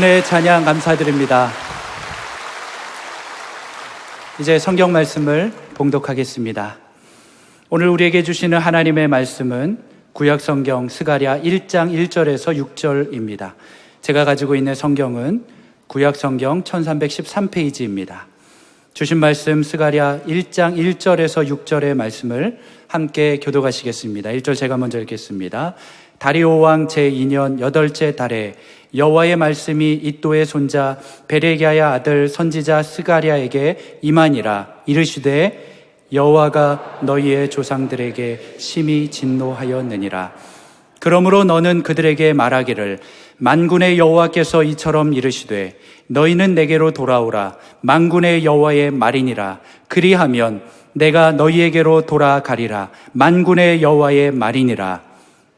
은혜의 찬양 감사드립니다. 이제 성경 말씀을 봉독하겠습니다. 오늘 우리에게 주시는 하나님의 말씀은 구약 성경 스가랴 1장 1절에서 6절입니다. 제가 가지고 있는 성경은 구약 성경 1313페이지입니다. 주신 말씀 스가랴 1장 1절에서 6절의 말씀을 함께 교독하시겠습니다. 1절 제가 먼저 읽겠습니다. 다리오 왕 제2년 8째 달에 여호와의 말씀이 이도의 손자 베레기야의 아들 선지자 스가랴에게 임하니라. 이르시되 여호와가 너희의 조상들에게 심히 진노하였느니라. 그러므로 너는 그들에게 말하기를 만군의 여호와께서 이처럼 이르시되 너희는 내게로 돌아오라. 만군의 여호와의 말이니라. 그리하면 내가 너희에게로 돌아가리라. 만군의 여호와의 말이니라.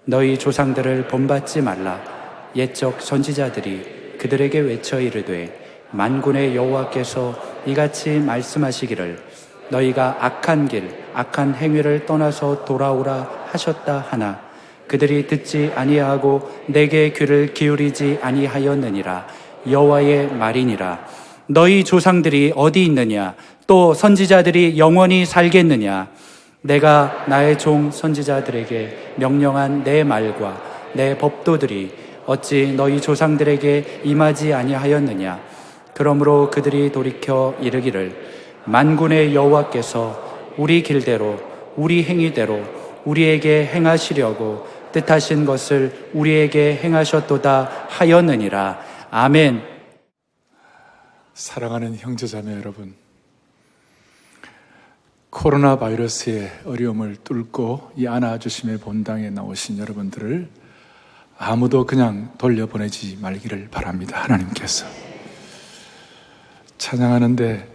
너희 조상들을 본받지 말라. 옛적 선지자들이 그들에게 외쳐 이르되 만군의 여호와께서 이같이 말씀하시기를 너희가 악한 길 악한 행위를 떠나서 돌아오라 하셨다 하나 그들이 듣지 아니하고 내게 귀를 기울이지 아니하였느니라. 여호와의 말이니라. 너희 조상들이 어디 있느냐? 또 선지자들이 영원히 살겠느냐? 내가 나의 종 선지자들에게 명령한 내 말과 내 법도들이 어찌 너희 조상들에게 임하지 아니하였느냐? 그러므로 그들이 돌이켜 이르기를 만군의 여호와께서 우리 길대로 우리 행위대로 우리에게 행하시려고 뜻하신 것을 우리에게 행하셨도다 하였느니라. 아멘. 사랑하는 형제자매 여러분, 코로나 바이러스의 어려움을 뚫고 이 안아주심의 본당에 나오신 여러분들을 아무도 그냥 돌려보내지 말기를 바랍니다. 하나님께서 찬양하는데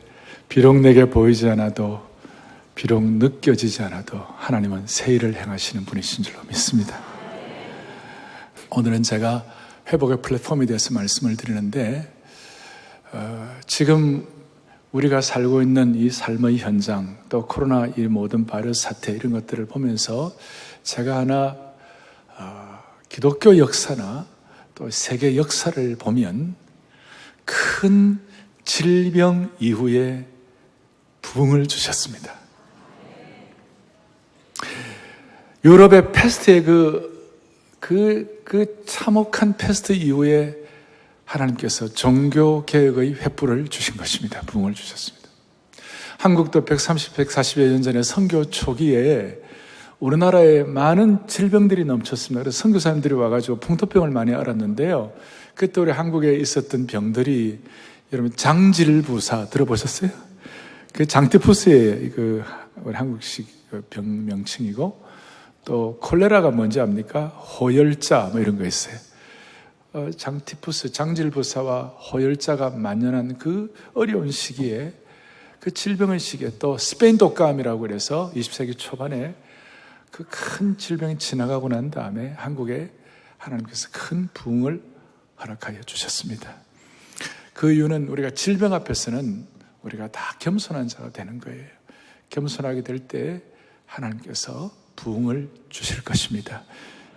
비록 내게 보이지 않아도 비록 느껴지지 않아도 하나님은 새 일을 행하시는 분이신 줄로 믿습니다. 오늘은 제가 회복의 플랫폼에 대해서 말씀을 드리는데 지금 우리가 살고 있는 이 삶의 현장 또 코로나 이 모든 바이러스 사태 이런 것들을 보면서 제가 하나 기독교 역사나 또 세계 역사를 보면 큰 질병 이후에 부흥을 주셨습니다. 유럽의 패스트의 그 참혹한 패스트 이후에 하나님께서 종교개혁의 횃불을 주신 것입니다. 부흥을 주셨습니다. 한국도 130, 140여 년 전에 선교 초기에 우리나라에 많은 질병들이 넘쳤습니다. 그래서 선교사님들이 와가지고 풍토병을 많이 앓았는데요. 그때 우리 한국에 있었던 병들이 여러분 장질부사 들어보셨어요? 그 장티푸스의 우리 한국식 병 명칭이고 또 콜레라가 뭔지 압니까? 호열자 뭐 이런 거 있어요. 장티푸스, 장질부사와 호열자가 만연한 그 어려운 시기에 그 질병의 시기에 또 스페인 독감이라고 그래서 20세기 초반에 그 큰 질병이 지나가고 난 다음에 한국에 하나님께서 큰 부흥을 허락하여 주셨습니다. 그 이유는 우리가 질병 앞에서는 우리가 다 겸손한 자가 되는 거예요. 겸손하게 될 때 하나님께서 부흥을 주실 것입니다.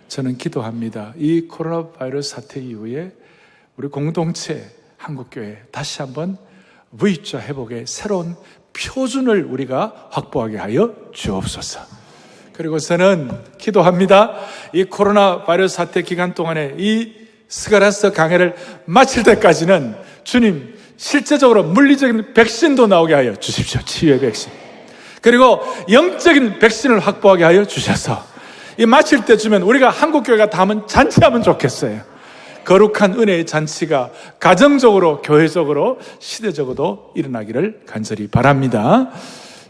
저는 기도합니다. 이 코로나 바이러스 사태 이후에 우리 공동체 한국교회 다시 한번 V자 회복의 새로운 표준을 우리가 확보하게 하여 주옵소서. 그리고 저는 기도합니다. 이 코로나 바이러스 사태 기간 동안에 이 스가랴서 강해를 마칠 때까지는 주님 실제적으로 물리적인 백신도 나오게 하여 주십시오. 치유의 백신. 그리고 영적인 백신을 확보하게 하여 주셔서 이 마칠 때쯤엔 우리가 한국교회가 다 한번 잔치하면 좋겠어요. 거룩한 은혜의 잔치가 가정적으로 교회적으로 시대적으로도 일어나기를 간절히 바랍니다.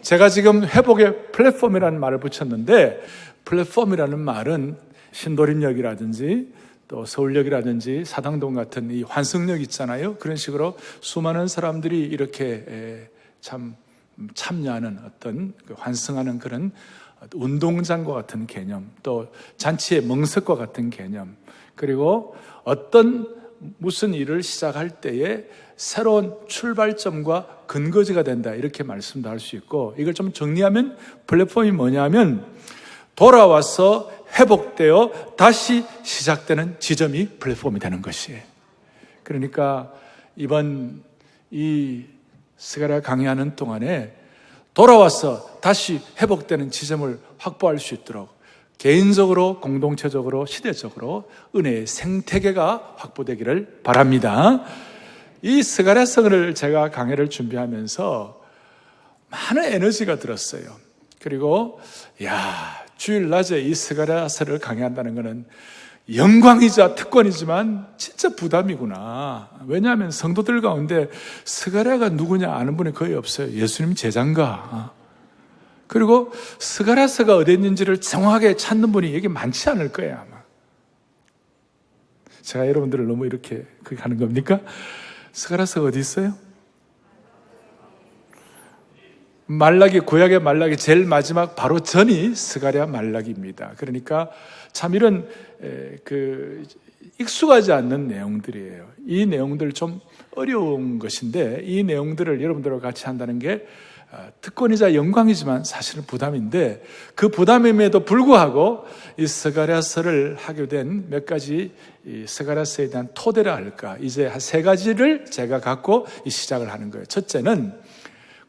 제가 지금 회복의 플랫폼이라는 말을 붙였는데 플랫폼이라는 말은 신도림역이라든지 또 서울역이라든지 사당동 같은 이 환승역 있잖아요. 그런 식으로 수많은 사람들이 이렇게 참 참여하는 어떤 환승하는 그런 운동장과 같은 개념, 또 잔치의 멍석과 같은 개념, 그리고 어떤 무슨 일을 시작할 때에 새로운 출발점과 근거지가 된다 이렇게 말씀도 할 수 있고, 이걸 좀 정리하면 플랫폼이 뭐냐면 돌아와서 회복되어 다시 시작되는 지점이 플랫폼이 되는 것이에요. 그러니까 이번 이 스가랴 강의하는 동안에 돌아와서 다시 회복되는 지점을 확보할 수 있도록 개인적으로, 공동체적으로, 시대적으로 은혜의 생태계가 확보되기를 바랍니다. 이 스가랴서를 제가 강의를 준비하면서 많은 에너지가 들었어요. 그리고 주일 낮에 이 스가랴서를 강의한다는 것은 영광이자 특권이지만 진짜 부담이구나. 왜냐하면 성도들 가운데 스가랴가 누구냐 아는 분이 거의 없어요. 예수님 제자인가. 그리고 스가랴서가 어디 있는지를 정확하게 찾는 분이 여기 많지 않을 거예요, 아마. 제가 여러분들을 너무 이렇게 그렇게 하는 겁니까? 스가랴서가 어디 있어요? 말라기, 구약의 말라기 제일 마지막 바로 전이 스가랴 말라기입니다. 그러니까 참 이런 익숙하지 않는 내용들이에요. 이 내용들 좀 어려운 것인데 이 내용들을 여러분들과 같이 한다는 게 특권이자 영광이지만 사실은 부담인데 그 부담임에도 불구하고 이 스가랴서를 하게 된 몇 가지 이 스가랴서에 대한 토대라 할까, 이제 한 세 가지를 제가 갖고 이 시작을 하는 거예요. 첫째는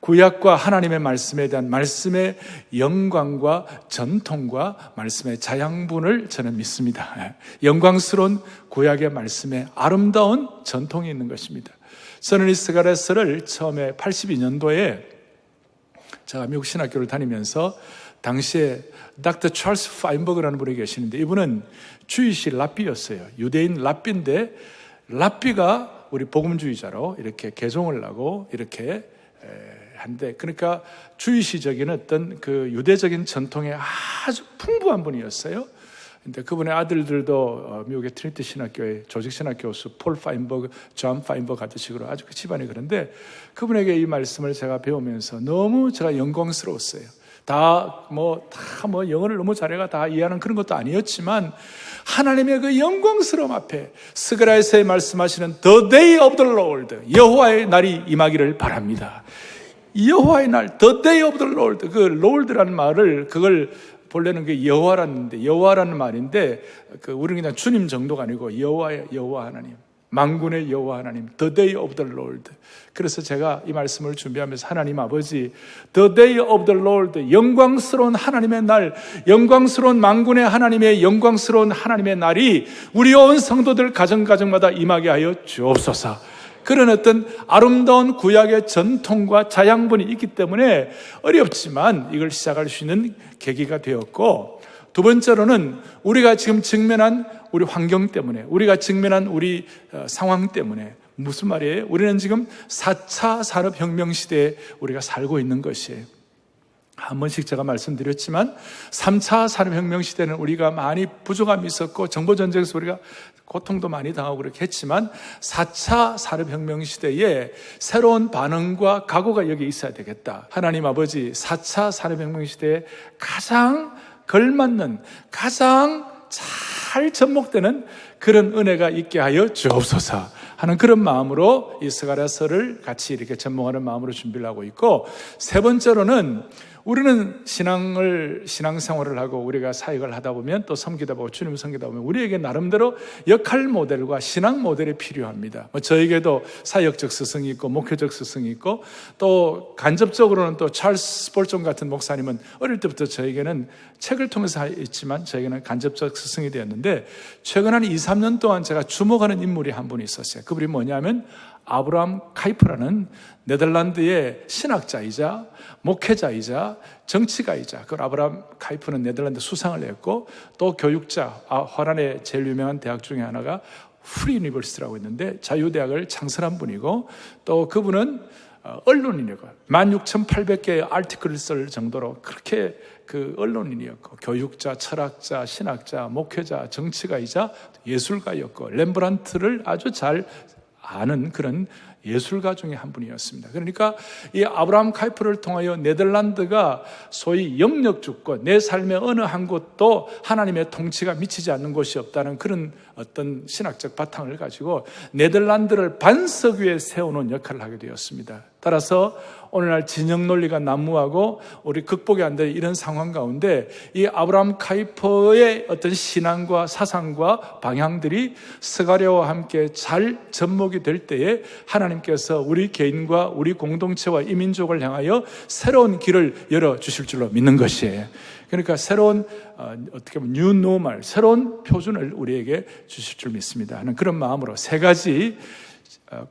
구약과 하나님의 말씀에 대한 말씀의 영광과 전통과 말씀의 자양분을 저는 믿습니다. 영광스러운 구약의 말씀에 아름다운 전통이 있는 것입니다. 저는 이 스가랴서를 처음에 82년도에 제가 미국 신학교를 다니면서 당시에 닥터 찰스 파인버그라는 분이 계시는데 이분은 주이시 랍비였어요. 유대인 랍비인데 랍비가 우리 복음주의자로 이렇게 개종을 하고 이렇게 한데, 그러니까 주이시적인 어떤 그 유대적인 전통에 아주 풍부한 분이었어요. 근데 그분의 아들들도 미국의 트리니티 신학교의 조직신학 교수 폴 파인버그, 존 파인버그 같은 식으로 아주 그 집안이 그런데 그분에게 이 말씀을 제가 배우면서 너무 제가 영광스러웠어요. 다 영어를 너무 잘해가 다 이해하는 그런 것도 아니었지만 하나님의 그 영광스러움 앞에 스가랴서에 말씀하시는 The Day of the Lord, 여호와의 날이 임하기를 바랍니다. 여호와의 날, The Day of the Lord. 그 Lord라는 말을 그걸 본래는 그 여호와라는 말인데 우리는 그냥 주님 정도가 아니고 여호와 하나님, 만군의 여호와 하나님, The Day of the Lord. 그래서 제가 이 말씀을 준비하면서 하나님 아버지, The Day of the Lord, 영광스러운 하나님의 날, 영광스러운 만군의 하나님의 영광스러운 하나님의 날이 우리 온 성도들 가정마다 임하게 하여 주옵소서. 그런 어떤 아름다운 구약의 전통과 자양분이 있기 때문에 어렵지만 이걸 시작할 수 있는 계기가 되었고, 두 번째로는 우리가 지금 직면한 우리 환경 때문에, 우리가 직면한 우리 상황 때문에, 무슨 말이에요? 우리는 지금 4차 산업혁명 시대에 우리가 살고 있는 것이에요. 한 번씩 제가 말씀드렸지만 3차 산업혁명 시대는 우리가 많이 부족함이 있었고 정보전쟁에서 우리가 고통도 많이 당하고 그렇게 했지만 4차 산업혁명 시대에 새로운 반응과 각오가 여기 있어야 되겠다. 하나님 아버지, 4차 산업혁명 시대에 가장 걸맞는, 가장 잘 접목되는 그런 은혜가 있게 하여 주옵소서 하는 그런 마음으로 이 스가랴서를 같이 이렇게 접목하는 마음으로 준비를 하고 있고, 세 번째로는 우리는 신앙생활을 하고 우리가 사역을 하다 보면 또 섬기다 보고 주님을 섬기다 보면 우리에게 나름대로 역할 모델과 신앙 모델이 필요합니다. 저에게도 사역적 스승이 있고 목회적 스승이 있고 또 간접적으로는 또 찰스 스폴존 같은 목사님은 어릴 때부터 저에게는 책을 통해서 있지만 저에게는 간접적 스승이 되었는데 최근 한 2, 3년 동안 제가 주목하는 인물이 한 분이 있었어요. 그분이 뭐냐면 아브라함 카이프라는 네덜란드의 신학자이자 목회자이자 정치가이자, 그 아브라함 카이프는 네덜란드 수상을 했고 또 교육자, 화란의 제일 유명한 대학 중에 하나가 프리 유니버시티라고 있는데 자유대학을 창설한 분이고 또 그분은 언론인이고 16,800개의 아티클을 쓸 정도로 그렇게 그 언론인이었고 교육자, 철학자, 신학자, 목회자, 정치가이자 예술가였고 렘브란트를 아주 잘 아는 그런 예술가 중에 한 분이었습니다. 그러니까 이 아브라함 카이프를 통하여 네덜란드가 소위 영역 주권, 내 삶의 어느 한 곳도 하나님의 통치가 미치지 않는 곳이 없다는 그런 어떤 신학적 바탕을 가지고 네덜란드를 반석 위에 세우는 역할을 하게 되었습니다. 따라서 오늘날 진영 논리가 난무하고 우리 극복이 안 되는 이런 상황 가운데 이 아브라함 카이퍼의 어떤 신앙과 사상과 방향들이 스가랴와 함께 잘 접목이 될 때에 하나님께서 우리 개인과 우리 공동체와 이 민족을 향하여 새로운 길을 열어주실 줄로 믿는 것이에요. 그러니까 새로운 어떻게 보면 뉴 노멀, 새로운 표준을 우리에게 주실 줄 믿습니다 하는 그런 마음으로 세 가지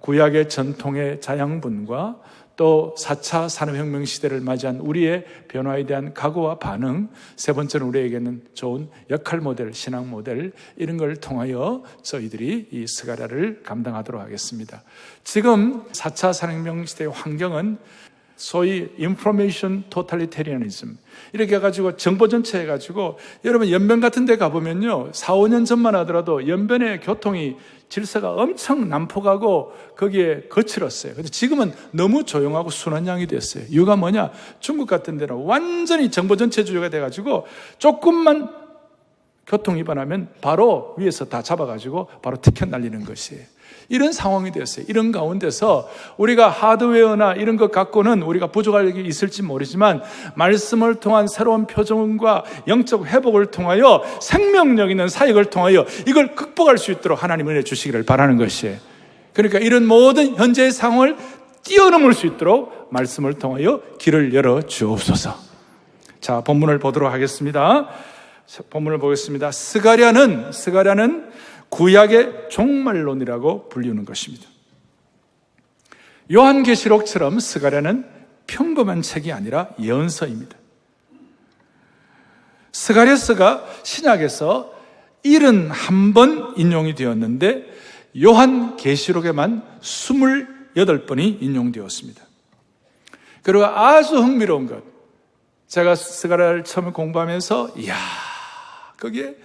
구약의 전통의 자양분과 또 4차 산업혁명 시대를 맞이한 우리의 변화에 대한 각오와 반응, 세 번째는 우리에게는 좋은 역할 모델, 신앙 모델 이런 걸 통하여 저희들이 이 스가랴를 감당하도록 하겠습니다. 지금 4차 산업혁명 시대의 환경은 소위 인포메이션 토탈리테리아니즘 이렇게 해가지고 정보 전체 해가지고 여러분 연변 같은 데 가보면요 4, 5년 전만 하더라도 연변의 교통이 질서가 엄청 난폭하고 거기에 거칠었어요. 근데 지금은 너무 조용하고 순환양이 됐어요. 이유가 뭐냐? 중국 같은 데는 완전히 정보 전체주의가 돼가지고 조금만 교통 위반하면 바로 위에서 다 잡아가지고 바로 티켓 날리는 것이에요. 이런 상황이 되었어요. 이런 가운데서 우리가 하드웨어나 이런 것 갖고는 우리가 부족할 게 있을지 모르지만 말씀을 통한 새로운 표정과 영적 회복을 통하여 생명력 있는 사역을 통하여 이걸 극복할 수 있도록 하나님 은혜 주시기를 바라는 것이에요. 그러니까 이런 모든 현재의 상황을 뛰어넘을 수 있도록 말씀을 통하여 길을 열어 주옵소서. 자, 본문을 보도록 하겠습니다. 본문을 보겠습니다. 스가랴는 구약의 종말론이라고 불리우는 것입니다. 요한계시록처럼 스가랴는 평범한 책이 아니라 예언서입니다. 스가랴서가 신약에서 71번 인용이 되었는데 요한계시록에만 28번이 인용되었습니다. 그리고 아주 흥미로운 것, 제가 스가랴를 처음에 공부하면서 이야, 거기에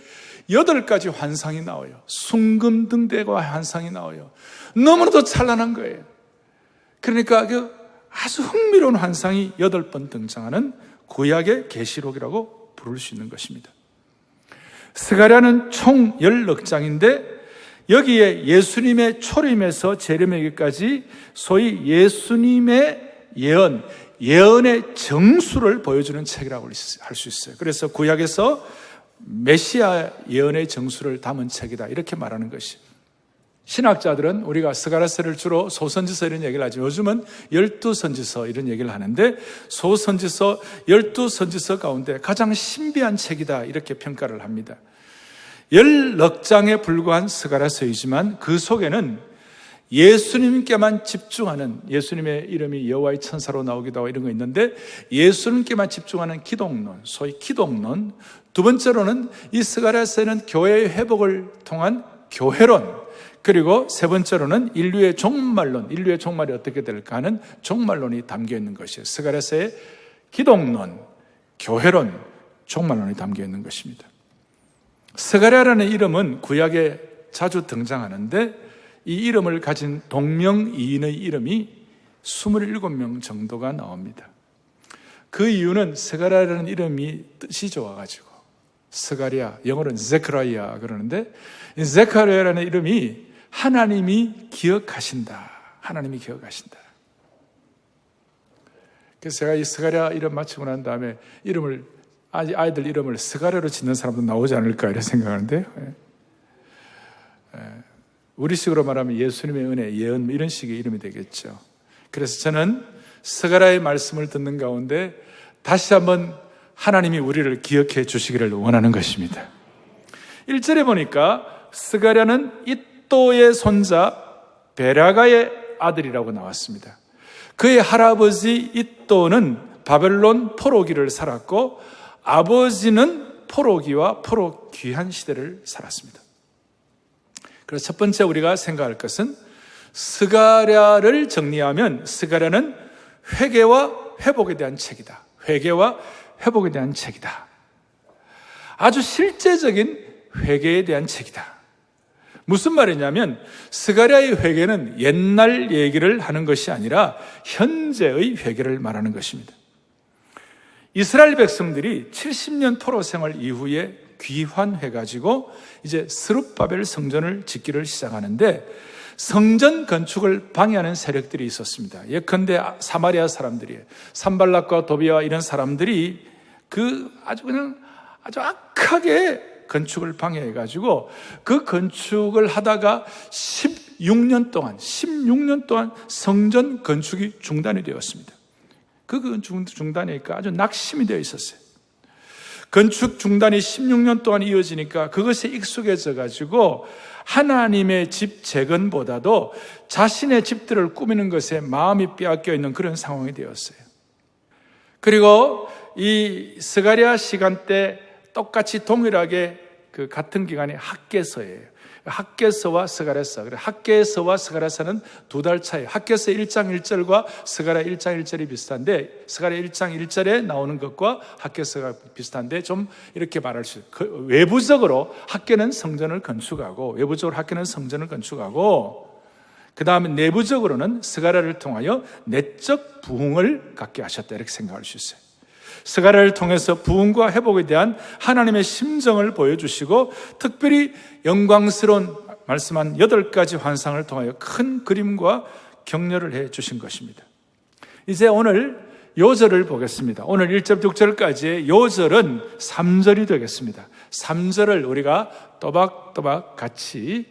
8가지 환상이 나와요. 순금등대과 환상이 나와요. 너무나도 찬란한 거예요. 그러니까 아주 흥미로운 환상이 8번 등장하는 구약의 계시록이라고 부를 수 있는 것입니다. 스가랴는 총 16장인데 여기에 예수님의 초림에서 재림에게까지 소위 예수님의 예언의 정수를 보여주는 책이라고 할 수 있어요. 그래서 구약에서 메시아 예언의 정수를 담은 책이다 이렇게 말하는 것이. 신학자들은 우리가 스가랴서를 주로 소선지서 이런 얘기를 하죠. 요즘은 12선지서 이런 얘기를 하는데 소선지서 12선지서 가운데 가장 신비한 책이다 이렇게 평가를 합니다. 16장에 불과한 스가랴서이지만 그 속에는 예수님께만 집중하는, 예수님의 이름이 여호와의 천사로 나오기도 하고 이런 거 있는데 예수님께만 집중하는 기독론, 소위 기독론, 두 번째로는 이 스가랴서에는 교회의 회복을 통한 교회론, 그리고 세 번째로는 인류의 종말론, 인류의 종말이 어떻게 될까 하는 종말론이 담겨 있는 것이에요. 스가랴서의 기독론, 교회론, 종말론이 담겨 있는 것입니다. 스가랴라는 이름은 구약에 자주 등장하는데 이 이름을 가진 동명이인의 이름이 27명 정도가 나옵니다. 그 이유는 스가랴라는 이름이 뜻이 좋아가지고 스가랴, 영어로는 제크라이아 그러는데 이 제크라이아라는 이름이 하나님이 기억하신다. 하나님이 기억하신다. 그래서 제가 이 스가랴 이름 맞추고 난 다음에 아이들 이름을 스가랴로 짓는 사람도 나오지 않을까 이런 생각하는데요. 우리식으로 말하면 예수님의 은혜, 예언 이런 식의 이름이 되겠죠. 그래서 저는 스가랴의 말씀을 듣는 가운데 다시 한번 하나님이 우리를 기억해 주시기를 원하는 것입니다. 1절에 보니까 스가랴는 이또의 손자 베라가의 아들이라고 나왔습니다. 그의 할아버지 이또는 바벨론 포로기를 살았고 아버지는 포로기와 포로 귀한 시대를 살았습니다. 그래서 첫 번째 우리가 생각할 것은 스가랴를 정리하면 스가랴는 회개와 회복에 대한 책이다. 회개와 회복에 대한 책이다. 아주 실제적인 회개에 대한 책이다. 무슨 말이냐면 스가랴의 회개는 옛날 얘기를 하는 것이 아니라 현재의 회개를 말하는 것입니다. 이스라엘 백성들이 70년 포로 생활 이후에 귀환해가지고 이제 스룹바벨 성전을 짓기를 시작하는데, 성전 건축을 방해하는 세력들이 있었습니다. 예컨대 사마리아 사람들이에요. 산발락과 도비아 이런 사람들이 아주 악하게 건축을 방해해가지고 그 건축을 하다가 16년 동안 성전 건축이 중단이 되었습니다. 그 건축 중단이니까 아주 낙심이 되어 있었어요. 건축 중단이 16년 동안 이어지니까 그것에 익숙해져 가지고 하나님의 집 재건보다도 자신의 집들을 꾸미는 것에 마음이 빼앗겨 있는 그런 상황이 되었어요. 그리고 이 스가랴 시간 때 똑같이 동일하게 그 같은 기간이 학개서예요. 학개서와 스가랴서. 학개서와 스가랴서는 2달 차이에요. 학개서 1장 1절과 스가랴 1장 1절이 비슷한데, 스가랴 1장 1절에 나오는 것과 학개서가 비슷한데 좀 이렇게 말할 수 있어요. 외부적으로 학개는 성전을 건축하고, 그 다음에 내부적으로는 스가랴를 통하여 내적 부흥을 갖게 하셨다, 이렇게 생각할 수 있어요. 스가랴를 통해서 부흥과 회복에 대한 하나님의 심정을 보여주시고, 특별히 영광스러운 말씀한 8가지 환상을 통하여 큰 그림과 격려를 해 주신 것입니다. 이제 오늘 요절을 보겠습니다. 오늘 1절부터 6절까지의 요절은 3절이 되겠습니다. 3절을 우리가 또박또박 같이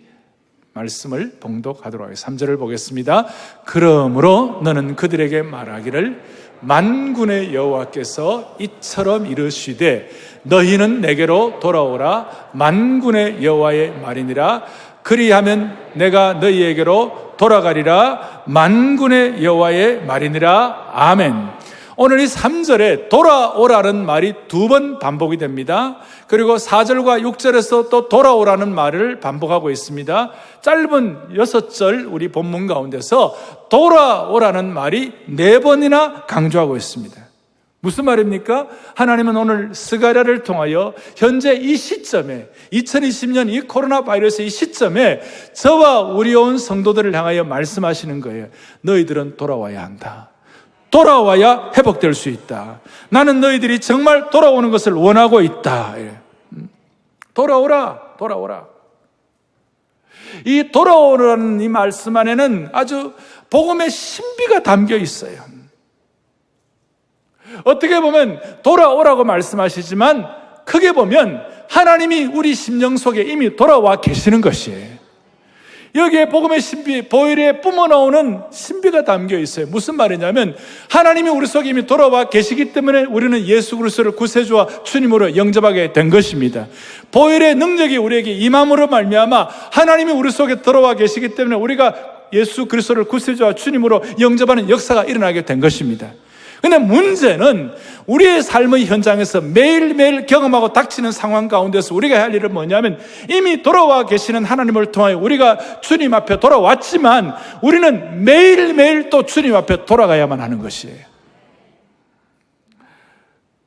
말씀을 봉독하도록 하겠습니다. 3절을 보겠습니다. 그러므로 너는 그들에게 말하기를 만군의 여호와께서 이처럼 이르시되 너희는 내게로 돌아오라. 만군의 여호와의 말이니라. 그리하면 내가 너희에게로 돌아가리라. 만군의 여호와의 말이니라. 아멘. 오늘 이 3절에 돌아오라는 말이 2번 반복이 됩니다. 그리고 4절과 6절에서 또 돌아오라는 말을 반복하고 있습니다. 짧은 6절 우리 본문 가운데서 돌아오라는 말이 4번이나 강조하고 있습니다. 무슨 말입니까? 하나님은 오늘 스가랴를 통하여 현재 이 시점에, 2020년 이 코로나 바이러스 이 시점에 저와 우리 온 성도들을 향하여 말씀하시는 거예요. 너희들은 돌아와야 한다. 돌아와야 회복될 수 있다. 나는 너희들이 정말 돌아오는 것을 원하고 있다. 돌아오라. 이 돌아오라는 이 말씀 안에는 아주 복음의 신비가 담겨 있어요. 어떻게 보면 돌아오라고 말씀하시지만 크게 보면 하나님이 우리 심령 속에 이미 돌아와 계시는 것이에요. 여기에 복음의 신비, 보혈에 뿜어나오는 신비가 담겨 있어요. 무슨 말이냐면 하나님이 우리 속에 이미 돌아와 계시기 때문에 우리는 예수 그리스도를 구세주와 주님으로 영접하게 된 것입니다. 보혈의 능력이 우리에게 임함으로 말미암아 하나님이 우리 속에 들어와 계시기 때문에 우리가 예수 그리스도를 구세주와 주님으로 영접하는 역사가 일어나게 된 것입니다. 그런데 문제는 우리의 삶의 현장에서 매일매일 경험하고 닥치는 상황 가운데서 우리가 할 일은 뭐냐면 이미 돌아와 계시는 하나님을 통하여 우리가 주님 앞에 돌아왔지만 우리는 매일매일 또 주님 앞에 돌아가야만 하는 것이에요.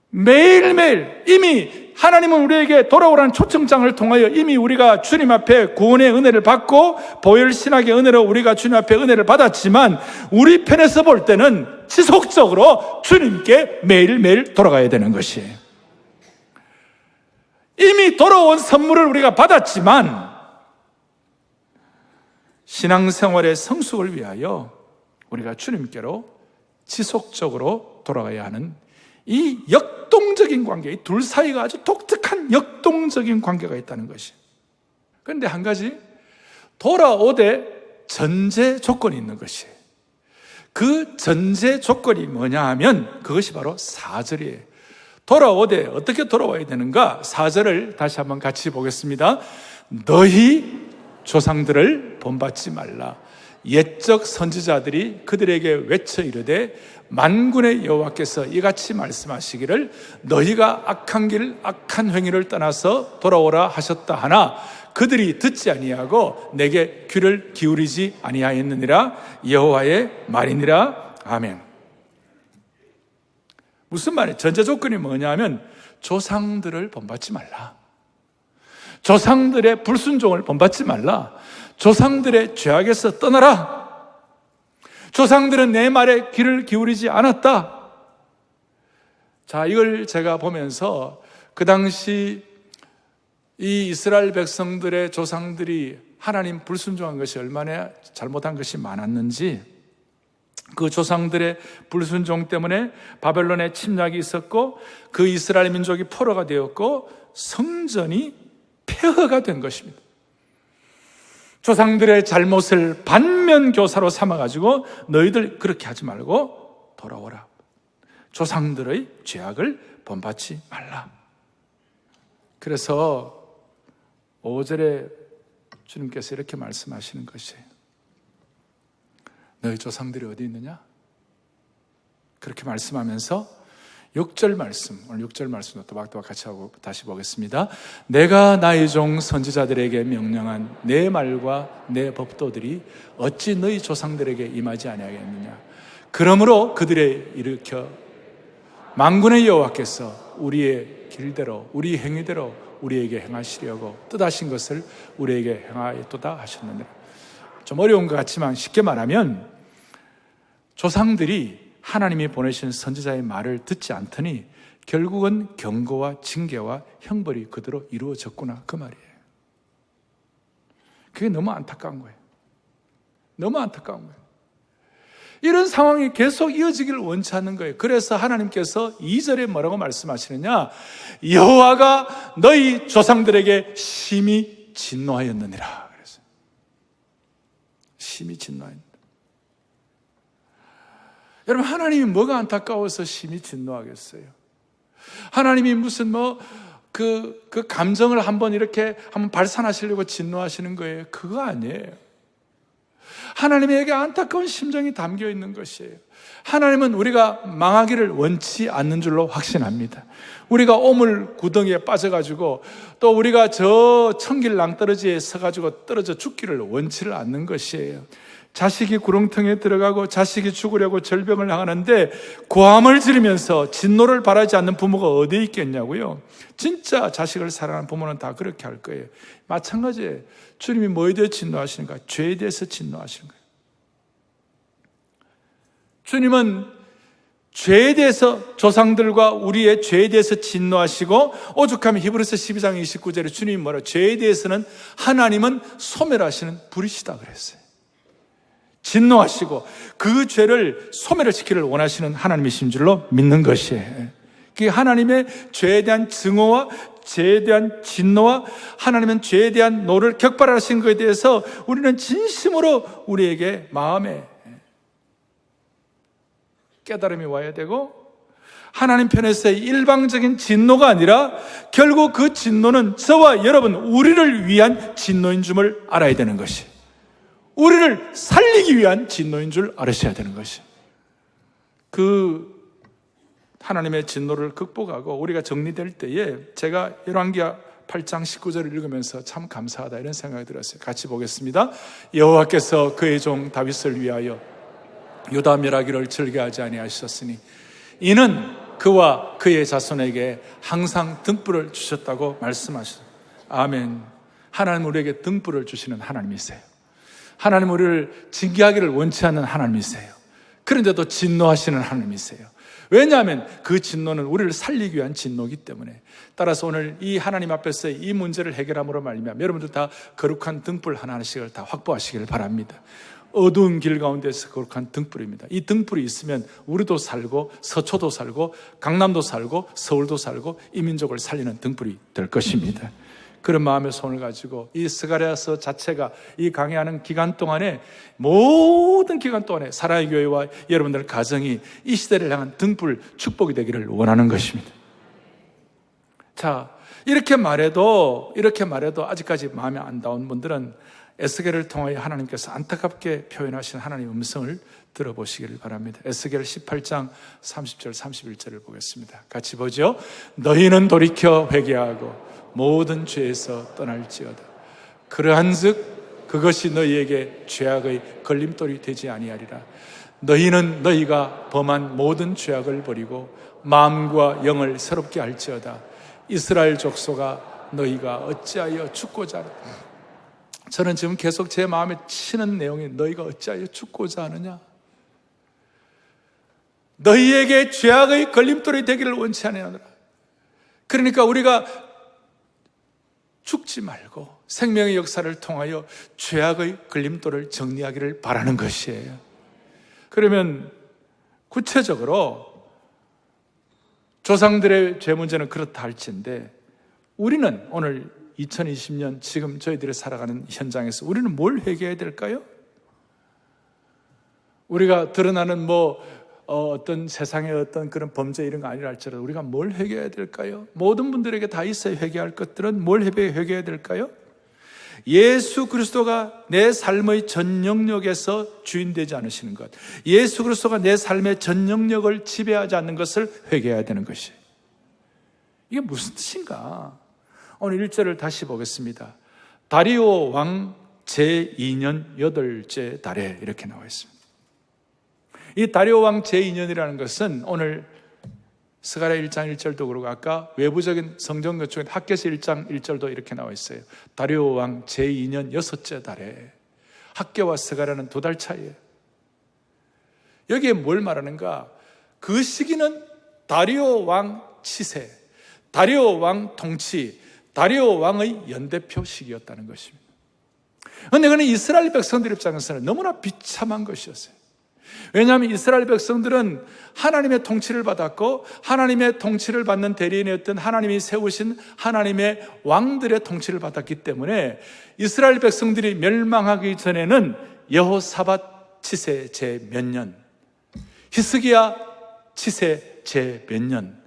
매일매일 이미 하나님은 우리에게 돌아오라는 초청장을 통하여 이미 우리가 주님 앞에 구원의 은혜를 받고 보혈 신학의 은혜로 우리가 주님 앞에 은혜를 받았지만 우리 편에서 볼 때는 지속적으로 주님께 매일매일 돌아가야 되는 것이에요. 이미 돌아온 선물을 우리가 받았지만 신앙생활의 성숙을 위하여 우리가 주님께로 지속적으로 돌아가야 하는 이 역동적인 관계, 이 둘 사이가 아주 독특한 역동적인 관계가 있다는 것이. 그런데 한 가지, 돌아오되 전제 조건이 있는 것이에요. 그 전제 조건이 뭐냐 하면 그것이 바로 4절이에요. 돌아오되 어떻게 돌아와야 되는가? 4절을 다시 한번 같이 보겠습니다. 너희 조상들을 본받지 말라. 옛적 선지자들이 그들에게 외쳐 이르되 만군의 여호와께서 이같이 말씀하시기를 너희가 악한 길 악한 행위를 떠나서 돌아오라 하셨다 하나 그들이 듣지 아니하고 내게 귀를 기울이지 아니하였느니라. 여호와의 말이니라. 아멘. 무슨 말이에요? 전제 조건이 뭐냐면 조상들을 본받지 말라. 조상들의 불순종을 본받지 말라. 조상들의 죄악에서 떠나라. 조상들은 내 말에 귀를 기울이지 않았다. 자, 이걸 제가 보면서 그 당시 이 이스라엘 백성들의 조상들이 하나님 불순종한 것이 얼마나 잘못한 것이 많았는지, 그 조상들의 불순종 때문에 바벨론의 침략이 있었고 그 이스라엘 민족이 포로가 되었고 성전이 폐허가 된 것입니다. 조상들의 잘못을 반면교사로 삼아가지고 너희들 그렇게 하지 말고 돌아오라. 조상들의 죄악을 본받지 말라. 그래서 5절에 주님께서 이렇게 말씀하시는 것이에요. 너희 조상들이 어디 있느냐? 그렇게 말씀하면서 6절 말씀, 오늘 6절 말씀도 또박또박 같이 하고 다시 보겠습니다. 내가 나의 종 선지자들에게 명령한 내 말과 내 법도들이 어찌 너희 조상들에게 임하지 아니하겠느냐? 그러므로 그들의 일으켜 만군의 여호와께서 우리의 길대로 우리 행위대로 우리에게 행하시려고 뜻하신 것을 우리에게 행하였도다 하셨느니라. 좀 어려운 것 같지만 쉽게 말하면 조상들이 하나님이 보내신 선지자의 말을 듣지 않더니 결국은 경고와 징계와 형벌이 그대로 이루어졌구나, 그 말이에요. 그게 너무 안타까운 거예요. 너무 안타까운 거예요. 이런 상황이 계속 이어지기를 원치 않는 거예요. 그래서 하나님께서 2절에 뭐라고 말씀하시느냐? 여호와가 너희 조상들에게 심히 진노하였느니라. 그래서 심히 진노하였느니라. 여러분, 하나님이 뭐가 안타까워서 심히 진노하겠어요? 하나님이 무슨 그 감정을 한번 발산하시려고 진노하시는 거예요? 그거 아니에요. 하나님에게 안타까운 심정이 담겨 있는 것이에요. 하나님은 우리가 망하기를 원치 않는 줄로 확신합니다. 우리가 오물 구덩이에 빠져가지고 또 우리가 저 천길 낭떠러지에 서가지고 떨어져 죽기를 원치를 않는 것이에요. 자식이 구렁텅이에 들어가고 자식이 죽으려고 절병을 당하는데 고함을 지르면서 진노를 바라지 않는 부모가 어디에 있겠냐고요. 진짜 자식을 사랑하는 부모는 다 그렇게 할 거예요. 마찬가지예요. 주님이 뭐에 대해 진노하시는가? 죄에 대해서 진노하시는 거예요. 주님은 죄에 대해서, 조상들과 우리의 죄에 대해서 진노하시고, 오죽하면 히브리서 12장 29절에 주님이 뭐라, 죄에 대해서는 하나님은 소멸하시는 불이시다 그랬어요. 진노하시고 그 죄를 소멸을 시키기를 원하시는 하나님이신 줄로 믿는 것이에요. 그게 하나님의 죄에 대한 증오와 죄에 대한 진노와 하나님은 죄에 대한 노를 격발하신 것에 대해서 우리는 진심으로 우리에게 마음에 깨달음이 와야 되고, 하나님 편에서의 일방적인 진노가 아니라 결국 그 진노는 저와 여러분, 우리를 위한 진노인 줄을 알아야 되는 것이, 우리를 살리기 위한 진노인 줄 알으셔야 되는 것이, 그 하나님의 진노를 극복하고 우리가 정리될 때에 제가 열왕기하 8장 19절을 읽으면서 참 감사하다 이런 생각이 들었어요. 같이 보겠습니다. 여호와께서 그의 종 다윗을 위하여 유다 멸하기를 즐겨하지 아니하셨으니 이는 그와 그의 자손에게 항상 등불을 주셨다고 말씀하셨어요. 아멘. 하나님 우리에게 등불을 주시는 하나님이세요. 하나님 우리를 징계하기를 원치 않는 하나님이세요. 그런데도 진노하시는 하나님이세요. 왜냐하면 그 진노는 우리를 살리기 위한 진노이기 때문에. 따라서 오늘 이 하나님 앞에서 이 문제를 해결함으로 말미암아 여러분들 다 거룩한 등불 하나씩을 다 확보하시길 바랍니다. 어두운 길 가운데서 거룩한 등불입니다. 이 등불이 있으면 우리도 살고 서초도 살고 강남도 살고 서울도 살고 이 민족을 살리는 등불이 될 것입니다. 그런 마음의 손을 가지고 이 스가랴서 자체가 이 강의하는 기간 동안에, 모든 기간 동안에 사랑의 교회와 여러분들 가정이 이 시대를 향한 등불 축복이 되기를 원하는 것입니다. 자, 이렇게 말해도 아직까지 마음에 안 닿은 분들은 에스겔을 통하여 하나님께서 안타깝게 표현하신 하나님의 음성을 들어보시기를 바랍니다. 에스겔 18장 30절 31절을 보겠습니다. 같이 보죠. 너희는 돌이켜 회개하고 모든 죄에서 떠날지어다. 그러한즉 그것이 너희에게 죄악의 걸림돌이 되지 아니하리라. 너희는 너희가 범한 모든 죄악을 버리고 마음과 영을 새롭게 할지어다. 이스라엘 족속아 너희가 어찌하여 죽고자 하느냐. 저는 지금 계속 제 마음에 치는 내용이 너희가 어찌하여 죽고자 하느냐. 너희에게 죄악의 걸림돌이 되기를 원치 아니하노라. 그러니까 우리가 죽지 말고 생명의 역사를 통하여 죄악의 걸림돌을 정리하기를 바라는 것이에요. 그러면 구체적으로 조상들의 죄 문제는 그렇다 할지인데 우리는 오늘 2020년 지금 저희들이 살아가는 현장에서 우리는 뭘 회개해야 될까요? 우리가 드러나는 어떤 세상의 어떤 그런 범죄 이런 거 아니라 할지라도 우리가 뭘 회개해야 될까요? 모든 분들에게 다 있어야 회개할 것들은 뭘 회개해야 될까요? 예수 그리스도가 내 삶의 전 영역에서 주인되지 않으시는 것, 예수 그리스도가 내 삶의 전 영역을 지배하지 않는 것을 회개해야 되는 것이에요. 이게 무슨 뜻인가? 오늘 1절을 다시 보겠습니다. 다리오 왕 제2년 8째 달에 이렇게 나와 있습니다. 이 다리오 왕 제2년이라는 것은 오늘 스가랴 1장 1절도 그러고 아까 외부적인 성경 요청에 학개서 1장 1절도 이렇게 나와 있어요. 다리오 왕 제2년 6째 달에, 학개와 스가랴는 2달 차이에요. 여기에 뭘 말하는가? 그 시기는 다리오 왕 치세, 다리오 왕 통치, 다리오 왕의 연대표 시기였다는 것입니다. 그런데 그는 이스라엘 백성들 입장에서는 너무나 비참한 것이었어요. 왜냐하면 이스라엘 백성들은 하나님의 통치를 받았고 하나님의 통치를 받는 대리인이었던 하나님이 세우신 하나님의 왕들의 통치를 받았기 때문에 이스라엘 백성들이 멸망하기 전에는 여호사밧 치세 제 몇 년, 히스기야 치세 제 몇 년,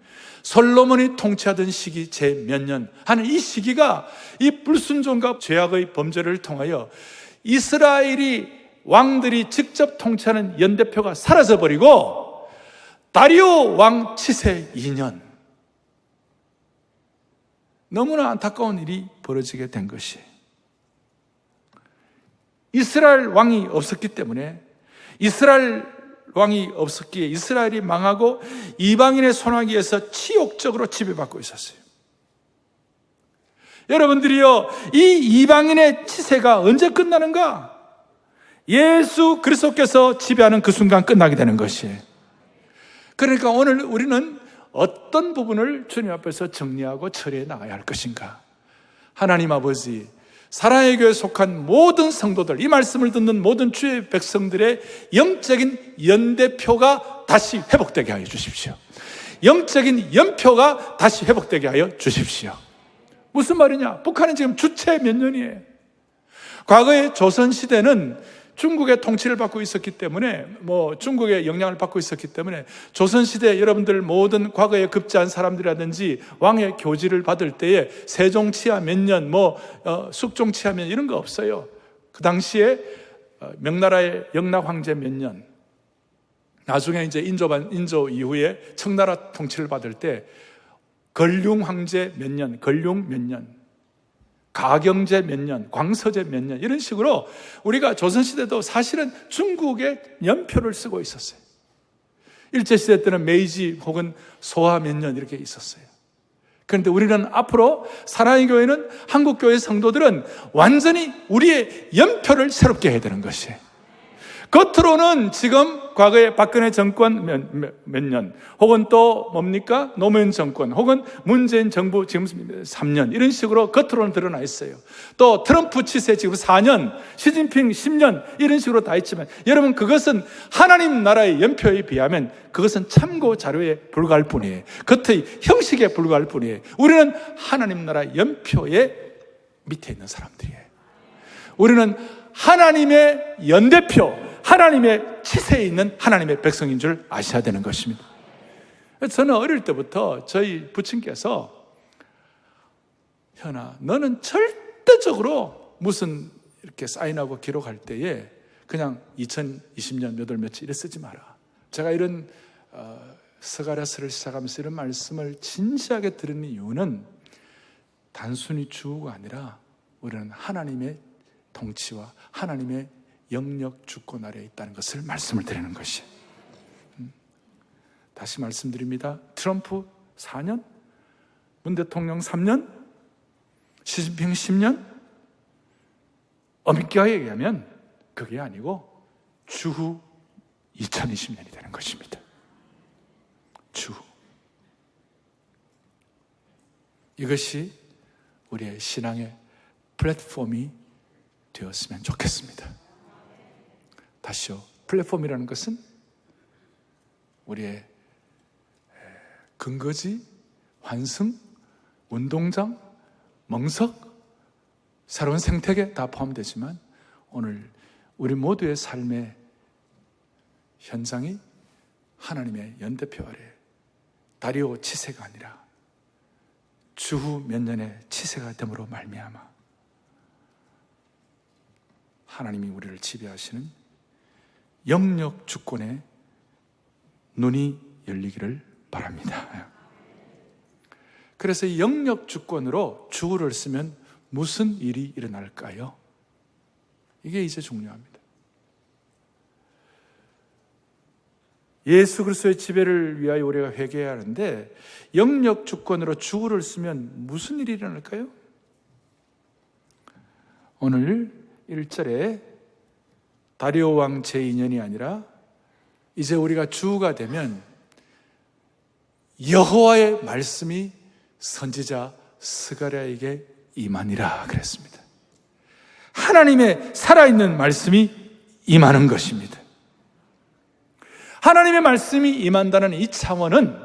솔로몬이 통치하던 시기 제 몇 년 하는 이 시기가 이 불순종과 죄악의 범죄를 통하여 이스라엘이 왕들이 직접 통치하는 연대표가 사라져버리고 다리오 왕 치세 2년, 너무나 안타까운 일이 벌어지게 된 것이, 이스라엘 왕이 없었기 때문에, 이스라엘 왕이 없었기에 이스라엘이 망하고 이방인의 손아귀에서 치욕적으로 지배받고 있었어요. 여러분들이요, 이 이방인의 치세가 언제 끝나는가? 예수 그리스도께서 지배하는 그 순간 끝나게 되는 것이에요. 그러니까 오늘 우리는 어떤 부분을 주님 앞에서 정리하고 처리해 나가야 할 것인가? 하나님 아버지, 사랑의 교회에 속한 모든 성도들, 이 말씀을 듣는 모든 주의 백성들의 영적인 연대표가 다시 회복되게 하여 주십시오. 영적인 연표가 다시 회복되게 하여 주십시오. 무슨 말이냐? 북한은 지금 주체 몇 년이에요. 과거의 조선시대는 중국의 통치를 받고 있었기 때문에, 중국의 영향을 받고 있었기 때문에 조선시대 여러분들 모든 과거에 급제한 사람들이라든지 왕의 교지를 받을 때에 세종치하 몇 년, 숙종치하 몇 년 이런 거 없어요. 그 당시에 명나라의 영락황제 몇 년, 나중에 이제 인조 이후에 청나라 통치를 받을 때 걸륭황제 몇 년, 걸륭 몇 년, 가경제 몇 년, 광서제 몇 년, 이런 식으로 우리가 조선시대도 사실은 중국의 연표를 쓰고 있었어요. 일제시대 때는 메이지 혹은 소화 몇 년 이렇게 있었어요. 그런데 우리는 앞으로 사랑의 교회는, 한국교회 성도들은 완전히 우리의 연표를 새롭게 해야 되는 것이에요. 겉으로는 지금 과거에 박근혜 정권 몇 년, 혹은 또 뭡니까? 노무현 정권, 혹은 문재인 정부 지금 3년, 이런 식으로 겉으로는 드러나 있어요. 또 트럼프 치세 지금 4년, 시진핑 10년, 이런 식으로 다 있지만, 여러분, 그것은 하나님 나라의 연표에 비하면 그것은 참고 자료에 불과할 뿐이에요. 겉의 형식에 불과할 뿐이에요. 우리는 하나님 나라 연표의 밑에 있는 사람들이에요. 우리는 하나님의 연대표, 하나님의 치세에 있는 하나님의 백성인 줄 아셔야 되는 것입니다. 저는 어릴 때부터 저희 부친께서, 현아, 너는 절대적으로 무슨 이렇게 사인하고 기록할 때에 그냥 2020년 몇 월 며칠 이래 쓰지 마라. 제가 이런 스가랴서를 시작하면서 이런 말씀을 진지하게 들은 이유는 단순히 주어가 아니라 우리는 하나님의 통치와 하나님의 영역 주권 아래에 있다는 것을 말씀을 드리는 것이에요. 다시 말씀드립니다. 트럼프 4년, 문 대통령 3년, 시진핑 10년, 엄격하게 얘기하면 그게 아니고 주후 2020년이 되는 것입니다. 주후. 이것이 우리의 신앙의 플랫폼이 되었으면 좋겠습니다. 다시요. 플랫폼이라는 것은 우리의 근거지, 환승, 운동장, 멍석, 새로운 생태계 다 포함되지만 오늘 우리 모두의 삶의 현장이 하나님의 연대표 아래 다리오 치세가 아니라 주후 몇 년의 치세가 됨으로 말미암아 하나님이 우리를 지배하시는 영역 주권의 눈이 열리기를 바랍니다. 그래서 이 영역 주권으로 주어를 쓰면 무슨 일이 일어날까요? 이게 이제 중요합니다. 예수 그리스도의 지배를 위하여 우리가 회개해야 하는데 영역 주권으로 주어를 쓰면 무슨 일이 일어날까요? 오늘 1절에 다리오 왕 제2년이 아니라 이제 우리가 주가 되면 여호와의 말씀이 선지자 스가랴에게 임하니라 그랬습니다. 하나님의 살아있는 말씀이 임하는 것입니다. 하나님의 말씀이 임한다는 이 차원은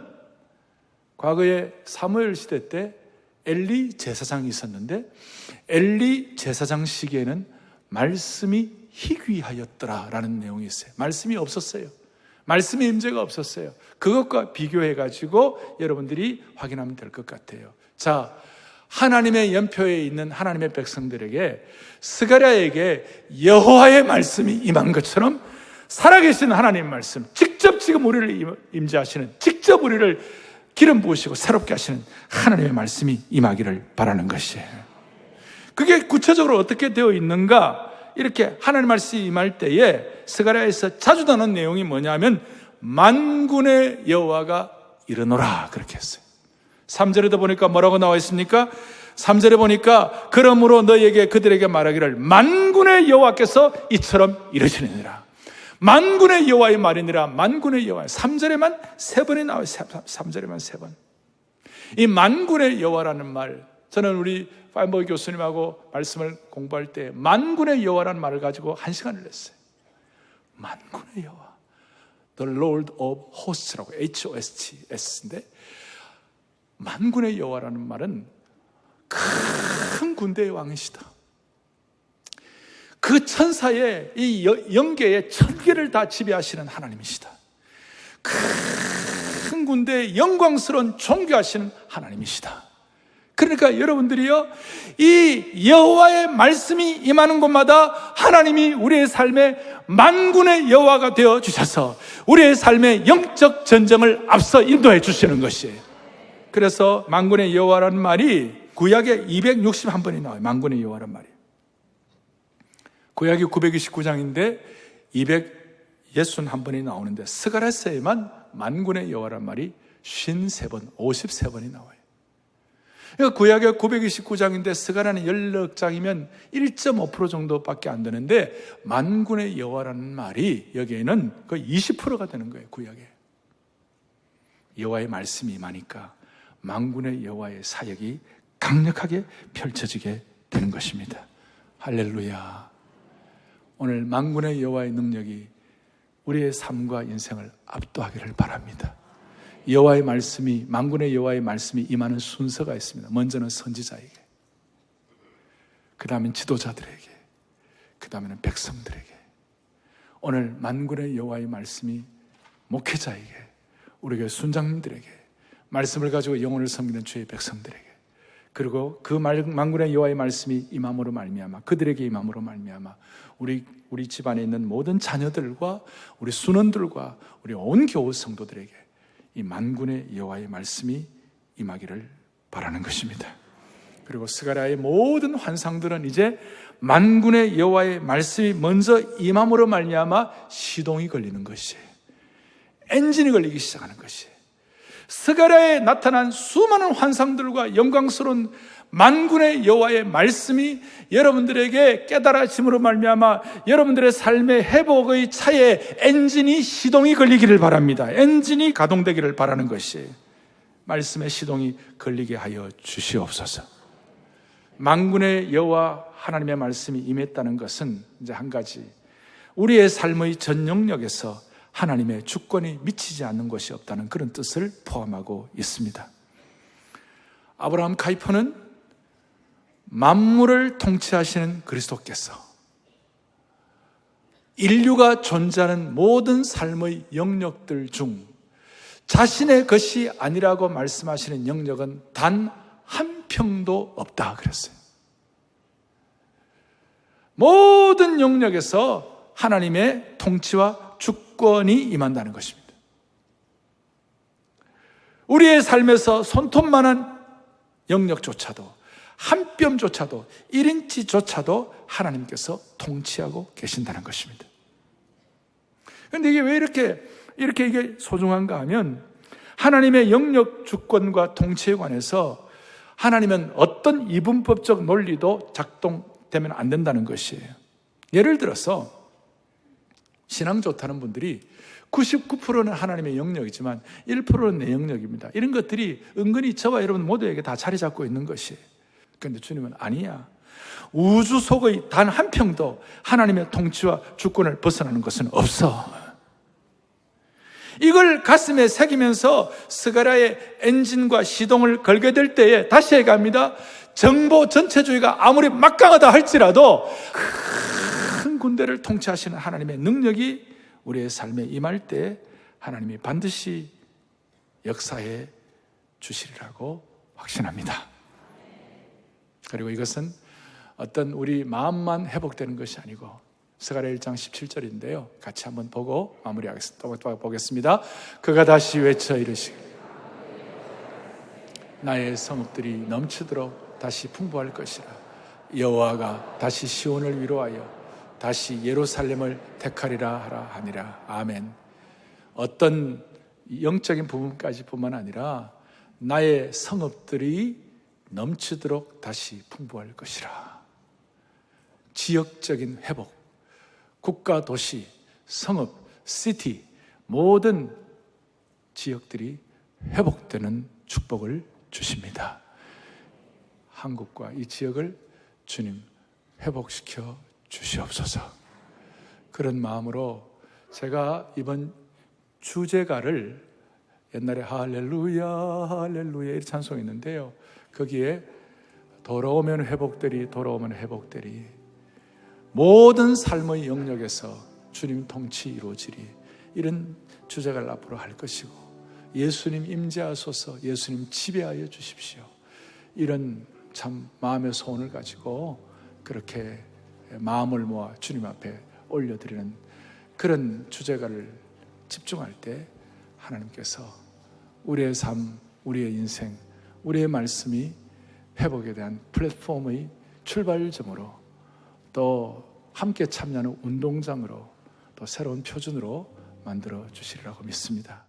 과거에 사무엘 시대 때 엘리 제사장이 있었는데 엘리 제사장 시기에는 말씀이 희귀하였더라라는 내용이 있어요. 말씀이 없었어요. 말씀의 임재가 없었어요. 그것과 비교해가지고 여러분들이 확인하면 될 것 같아요. 자, 하나님의 연표에 있는 하나님의 백성들에게 스가랴에게 여호와의 말씀이 임한 것처럼 살아계신 하나님의 말씀, 직접 지금 우리를 임재하시는, 직접 우리를 기름 부으시고 새롭게 하시는 하나님의 말씀이 임하기를 바라는 것이에요. 그게 구체적으로 어떻게 되어 있는가? 이렇게 하나님 말씀이 임할 때에 스가랴에서 자주 나오는 내용이 뭐냐면 만군의 여호와가 이르노라 그렇게 했어요. 3절에도 보니까 뭐라고 나와 있습니까? 3절에 보니까 그러므로 너희에게 그들에게 말하기를 만군의 여호와께서 이처럼 이르시느니라. 만군의 여호와의 말이니라. 만군의 여호와. 3절에만 3번이 나와요. 3절에만 3번. 이 만군의 여호와라는 말, 저는 우리 파인버그 교수님하고 말씀을 공부할 때 만군의 여호와라는 말을 가지고 1시간을 냈어요. 만군의 여호와, The Lord of Hosts라고 HOSTS인데 만군의 여호와라는 말은 큰 군대의 왕이시다. 그 천사의 이 영계의 천계를 다 지배하시는 하나님이시다. 큰 군대의 영광스러운 존귀하시는 하나님이시다. 그러니까 여러분들이요, 이 여호와의 말씀이 임하는 곳마다 하나님이 우리의 삶에 만군의 여호와가 되어 주셔서 우리의 삶의 영적 전쟁을 앞서 인도해 주시는 것이에요. 그래서 만군의 여호와라는 말이 구약에 261번이 나와요. 만군의 여호와라는 말이. 구약이 929장인데 261번이 나오는데 스가랴서에만 만군의 여호와라는 말이 53번, 53번이 나와요. 그러니까 구약의 929장인데 스가랴는 16장이면 1.5% 정도밖에 안 되는데 만군의 여호와라는 말이 여기에는 거의 20%가 되는 거예요. 구약에. 여호와의 말씀이 임하니까 만군의 여호와의 사역이 강력하게 펼쳐지게 되는 것입니다. 할렐루야. 오늘 만군의 여호와의 능력이 우리의 삶과 인생을 압도하기를 바랍니다. 여호와의 말씀이, 만군의 여호와의 말씀이 임하는 순서가 있습니다. 먼저는 선지자에게, 그 다음엔 지도자들에게, 그 다음에는 백성들에게. 오늘 만군의 여호와의 말씀이 목회자에게, 우리 교회 순장님들에게, 말씀을 가지고 영혼을 섬기는 주의 백성들에게, 그리고 그 만군의 여호와의 말씀이 임함으로 말미암아, 그들에게 임함으로 말미암아 우리 집안에 있는 모든 자녀들과 우리 순원들과 우리 온 교우 성도들에게 이 만군의 여호와의 말씀이 임하기를 바라는 것입니다. 그리고 스가랴의 모든 환상들은 이제 만군의 여호와의 말씀이 먼저 임함으로 말미암아 시동이 걸리는 것이에요. 엔진이 걸리기 시작하는 것이에요. 스가랴에 나타난 수많은 환상들과 영광스러운 만군의 여호와의 말씀이 여러분들에게 깨달아짐으로 말미암아 여러분들의 삶의 회복의 차에 엔진이 시동이 걸리기를 바랍니다. 엔진이 가동되기를 바라는 것이에요. 말씀의 시동이 걸리게 하여 주시옵소서. 만군의 여호와 하나님의 말씀이 임했다는 것은 이제 한 가지, 우리의 삶의 전 영역에서 하나님의 주권이 미치지 않는 것이 없다는 그런 뜻을 포함하고 있습니다. 아브라함 카이퍼는 만물을 통치하시는 그리스도께서 인류가 존재하는 모든 삶의 영역들 중 자신의 것이 아니라고 말씀하시는 영역은 단 한 평도 없다 그랬어요. 모든 영역에서 하나님의 통치와 주권이 임한다는 것입니다. 우리의 삶에서 손톱만한 영역조차도, 한 뼘조차도, 1인치조차도 하나님께서 통치하고 계신다는 것입니다. 그런데 이게 왜 이렇게 이게 소중한가 하면, 하나님의 영역 주권과 통치에 관해서 하나님은 어떤 이분법적 논리도 작동되면 안 된다는 것이에요. 예를 들어서 신앙 좋다는 분들이 99%는 하나님의 영역이지만 1%는 내 영역입니다. 이런 것들이 은근히 저와 여러분 모두에게 다 자리 잡고 있는 것이에요. 그런데 주님은 아니야. 우주 속의 단 한 평도 하나님의 통치와 주권을 벗어나는 것은 없어. 이걸 가슴에 새기면서 스가랴의 엔진과 시동을 걸게 될 때에 다시 얘기합니다. 정보 전체주의가 아무리 막강하다 할지라도 큰 군대를 통치하시는 하나님의 능력이 우리의 삶에 임할 때 하나님이 반드시 역사해 주시리라고 확신합니다. 그리고 이것은 어떤 우리 마음만 회복되는 것이 아니고, 스가랴 1장 17절인데요. 같이 한번 보고 마무리하겠습니다. 또 보겠습니다. 그가 다시 외쳐 이르시기를 나의 성읍들이 넘치도록 다시 풍부할 것이라. 여호와가 다시 시온을 위로하여 다시 예루살렘을 택하리라 하라 하니라. 아멘. 어떤 영적인 부분까지 뿐만 아니라 나의 성읍들이 넘치도록 다시 풍부할 것이라. 지역적인 회복, 국가, 도시, 성읍, 시티, 모든 지역들이 회복되는 축복을 주십니다. 한국과 이 지역을 주님 회복시켜 주시옵소서. 그런 마음으로 제가 이번 주제가를 옛날에 할렐루야 할렐루야 이 찬송이 있는데요, 거기에 돌아오면 회복되리 돌아오면 회복되리, 모든 삶의 영역에서 주님 통치 이루어지리, 이런 주제가를 앞으로 할 것이고, 예수님 임재하소서, 예수님 지배하여 주십시오, 이런 참 마음의 소원을 가지고 그렇게 마음을 모아 주님 앞에 올려드리는 그런 주제가를 집중할 때 하나님께서 우리의 삶, 우리의 인생, 우리의 말씀이 회복에 대한 플랫폼의 출발점으로, 또 함께 참여하는 운동장으로, 또 새로운 표준으로 만들어 주시리라고 믿습니다.